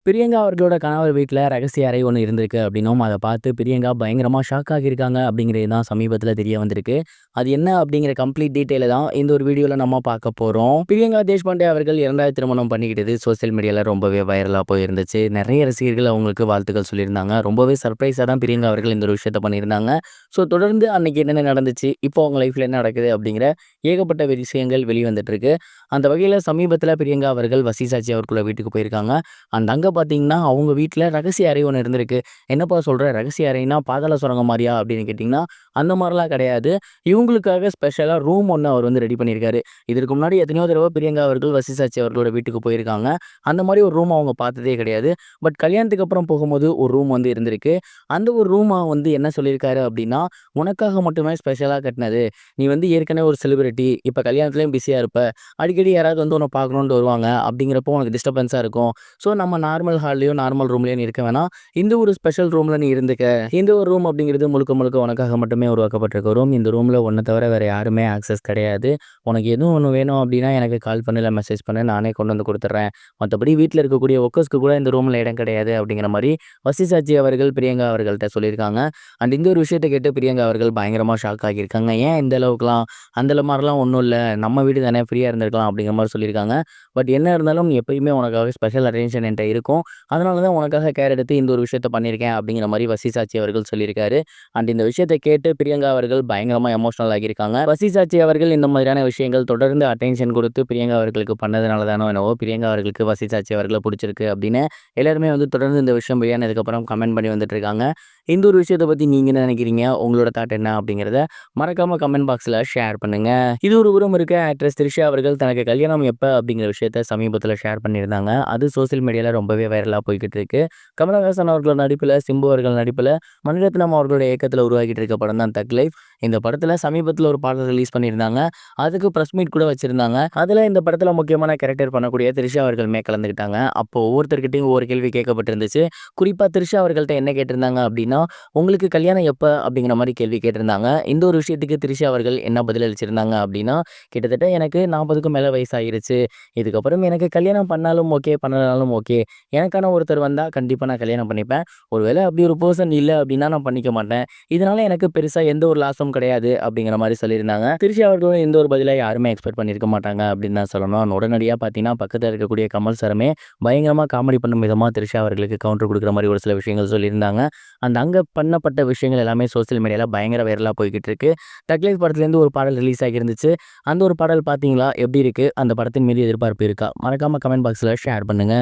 பிரியங்கா அவர்களோட கணவர் வீட்ல ரகசிய அறை ஒண்ணு இருந்திருக்கு அப்படின்னும், அத பார்த்து பிரியங்கா பயங்கரமா ஷாக் ஆகியிருக்காங்க அப்படிங்கிறது தான் சமீபத்தில தெரிய வந்திருக்கு. அது என்ன அப்படிங்கிற கம்ப்ளீட் டீட்டெயில தான் இந்த ஒரு வீடியோல நம்ம பார்க்க போறோம். பிரியங்கா தேஷ்பாண்டே அவர்கள் 2வது திருமணம் பண்ணிக்கிட்டது சோசியல் மீடியால ரொம்பவே வைரலா போயிருந்துச்சு. நெறைய ரசிகர்கள் அவங்களுக்கு வாழ்த்துக்கள் சொல்லியிருந்தாங்க. ரொம்பவே சர்ப்ரைஸா தான் பிரியங்கா அவர்கள் இந்த ஒரு விஷயத்த பண்ணியிருந்தாங்க. ஸோ தொடர்ந்து அன்னைக்கு என்னென்ன நடந்துச்சு, இப்போ அவங்க லைஃப்ல என்ன நடக்குது அப்படிங்கிற ஏகப்பட்ட விஷயங்கள் வெளிவந்துட்டு இருக்கு. அந்த வகையில சமீபத்தில பிரியங்கா அவர்கள் வசிசாச்சி அவர்களோட வீட்டுக்கு போயிருக்காங்க. அங்க பார்த்தீங்கன்னா, அவங்க வீட்ல ரகசிய அறை ஒண்ணு இருந்திருக்கு. "என்னப்பா சொல்ற? ரகசிய அறைன்னா பாதாள சுரங்கம் மாரியா?" அப்படின்னு கேட்டீங்கன்னா, அந்த மாரிலாம் கிடையாது. இவங்களுக்காக ஸ்பெஷலா ரூம் ஒண்ணு அவர் வந்து ரெடி பண்ணியிருக்காரு. இதற்கு முன்னாடி எத்தனையோ தடவ பிரியங்கா அவர்கள் வசிசாச்சி அவர்களோட வீட்டுக்கு போயிருக்காங்க. அந்த மாரி ஒரு ரூம் அவங்க பார்த்ததே கிடையாது. பட் கல்யாணத்துக்கு அப்புறம் போகும்போது ஒரு ரூம் வந்து இருந்திருக்கு. அந்த ஒரு ரூம வந்து என்ன சொல்லியிருக்காரு அப்படின்னா, "உனக்காக மட்டுமே ஸ்பெஷலா கட்டினது. நீ வந்து ஏற்கனவே ஒரு செலிபிரிட்டி. இப்ப கல்யாணத்திலயும் பிஸியா இருப்ப. அடிக்கடி யாராவது வந்து உன்ன பார்க்கணுன்ட்டு வருவாங்க. அப்படிங்கிறப்போ உனக்கு டிஸ்டர்பன்ஸா இருக்கும். ஸோ நம்ம நார்மல் ஹால்லயோ, நார்மல் ரூம்லயோ நீ இருக்க வேணாம். இந்த ஒரு ஸ்பெஷல் ரூம்ல நீ இருந்துக்க. இந்த ஒரு ரூம் அப்படிங்கிறது முழுக்க முழுக்க உனக்காக மட்டுமே உருவாக்கப்பட்டிருக்க ரூம். இந்த ரூம்ல உன்ன தவிர வேற யாருமே ஆக்சஸ் கிடையாது. உனக்கு எதுவும் ஒண்ணு வேணும் அப்படின்னா எனக்கு கால் பண்ணு, இல்ல மெசேஜ் பண்ணு. நானே கொண்டு வந்து குடுத்துடுறேன். மத்தபடி வீட்ல இருக்கக்கூடிய ஒர்க்கர்ஸ்க்கு கூட இந்த ரூம்ல இடம் கிடையாது." அப்படிங்கிற மாரி வசிசாச்சி அவர்கள் பிரியங்கா அவர்கள்ட்ட சொல்லியிருக்காங்க. அண்ட் இந்த ஒரு விஷயத்த கேட்டு பிரியங்கா அவர்கள் பயங்கரமா ஷாக் ஆகியிருக்காங்க. "ஏன் இந்த அளவுக்குலாம்? அந்த மாரிலாம் ஒண்ணும் இல்ல. நம்ம வீடு தானே ஃப்ரீயா இருந்திருக்கலாம்." அப்படிங்கிற மாரி சொல்லியிருக்காங்க. பட் என்ன இருந்தாலும் எப்பயுமே உனக்காக ஸ்பெஷல் அட்டென்ஷன் என்ட்ட இருக்கும். அதனால தான் உனக்காக கேர் எடுத்து இந்த ஒரு விஷயத்த பண்ணியிருக்கேன் அப்படிங்கிற மாரி வசிசாச்சி அவர்கள் சொல்லியிருக்காரு. அண்ட் இந்த விஷயத்த கேட்டு பிரியங்கா அவர்கள் பயங்கரமா எமோஷனல் ஆகியிருக்காங்க. வசிசாச்சி அவர்கள் இந்த மாதிரியான விஷயங்கள் தொடர்ந்து அட்டென்ஷன் குடுத்து பிரியங்கா அவர்களுக்கு பண்ணதுனால தானோ என்னவோ பிரியங்கா அவர்களுக்கு வசிசாச்சி அவர்கள புடிச்சிருக்கு அப்படின்னு எல்லாருமே வந்து தொடர்ந்து இந்த விஷயம் வெளியானதுக்கப்புறம் கமெண்ட் பண்ணி வந்துட்டு இருக்காங்க. இந்த ஒரு விஷயத்த பத்தி நீங்க என்ன நினைக்கிறீங்க? உங்களோட தாட் என்ன அப்படிங்கிறத மறக்காம கமெண்ட் பாக்ஸ்ல ஷேர் பண்ணுங்க. இது ஒரு புறம் இருக்க ஆக்ட்ரஸ் த்ரிஷா அவர்கள் தனக்கு கல்யாணம் எப்ப அப்படிங்கிற விஷயத்த சமீபத்தில ஷேர் பண்ணியிருந்தாங்க. அது சோசியல் மீடியால ரொம்பவே வைரலா போய்க்கிட்டு இருக்கு. கமலஹாசன் அவர்கள் நடிப்பில, சிம்பு அவர்கள் நடிப்பில, மணிரத்னம் அவர்களுடைய இயக்கத்தில உருவாகிட்டு இருக்க படம் தான் தக் லைஃப். இந்த படத்தில சமீபத்தில ஒரு பாடல் ரிலீஸ் பண்ணியிருந்தாங்க. அதுக்கு பிரஸ் மீட் கூட வச்சிருந்தாங்க. அதில இந்த படத்தில முக்கியமான கேரக்டர் பண்ணக்கூடிய த்ரிஷா அவர்களுமே கலந்துக்கிட்டாங்க. அப்போ ஒவ்வொருத்தர்கிட்டயும் ஒவ்வொரு கேள்வி கேட்கப்பட்டிருந்துச்சு. குறிப்பா த்ரிஷா அவர்கள்ட்ட என்ன கேட்டிருந்தாங்க அப்படின்னா, "உங்களுக்கு கல்யாணம் எப்ப?" அப்படிங்கிற மாரி கேள்வி கேட்டிருந்தாங்க. இந்த ஒரு விஷயத்துக்கு த்ரிஷா அவர்கள் என்ன பதில் அளிச்சிருந்தாங்க அப்படின்னா, "கிட்டத்தட்ட எனக்கு 40க்கும் மேல வயசாயிருச்சு. இதுக்கப்புறம் எனக்கு கல்யாணம் பண்ணாலும் ஓகே, பண்ணலனாலும் ஓகே. எனக்கான ஒருத்தர் வந்தா கண்டிப்பா நான் கல்யாணம் பண்ணிப்பேன். ஒருவேளை அப்படி ஒரு பெர்சன் இல்ல அப்படின்னா நான் பண்ணிக்க மாட்டேன். இதனால எனக்கு பெருசா எந்த ஒரு லாஸும் கிடையாது." அப்படிங்கிற மாரி சொல்லியிருந்தாங்க. த்ரிஷா அவர்களும் இந்த ஒரு பதில யாருமே எக்ஸ்பெக்ட் பண்ணியிருக்க மாட்டாங்க அப்படின்னு தான் சொல்லணும். உடனடியா பார்த்தீங்கன்னா, பக்கத்துல இருக்கக்கூடிய கமல் சாருமே பயங்கரமா காமெடி பண்ணும் விதமா த்ரிஷா அவர்களுக்கு கவுண்டர் குடுக்குற மாரி ஒரு சில விஷயங்கள் சொல்லியிருந்தாங்க. அந்த அங்க பண்ணப்பட்ட விஷயங்கள் எல்லாமே சோசியல் மீடியால பயங்கர வைரலா போய்க்கிட்டு இருக்கு. தக் லைஃப் படத்துலேருந்து ஒரு பாடல் ரிலீஸ் ஆகியிருந்துச்சு. அந்த ஒரு பாடல் பார்த்தீங்களா? எப்படி இருக்கு? அந்த படத்தின் மீது எதிர்பார்ப்பு இருக்கா? மறக்காம கமெண்ட் பாக்ஸ்ல ஷேர் பண்ணுங்க.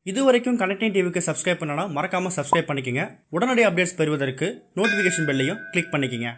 இதுவரைக்கும் கனெக்டிங் டிவிக்கு சப்ஸ்கிரைப் பண்ணனா மறக்காம சப்ஸ்கிரைப் பண்ணிக்கங்க. உடனடி அப்டேட்ஸ் பெறுவதற்கு நோட்டிஃபிகேஷன் பெல்லையும் கிளிக் பண்ணிக்கங்க.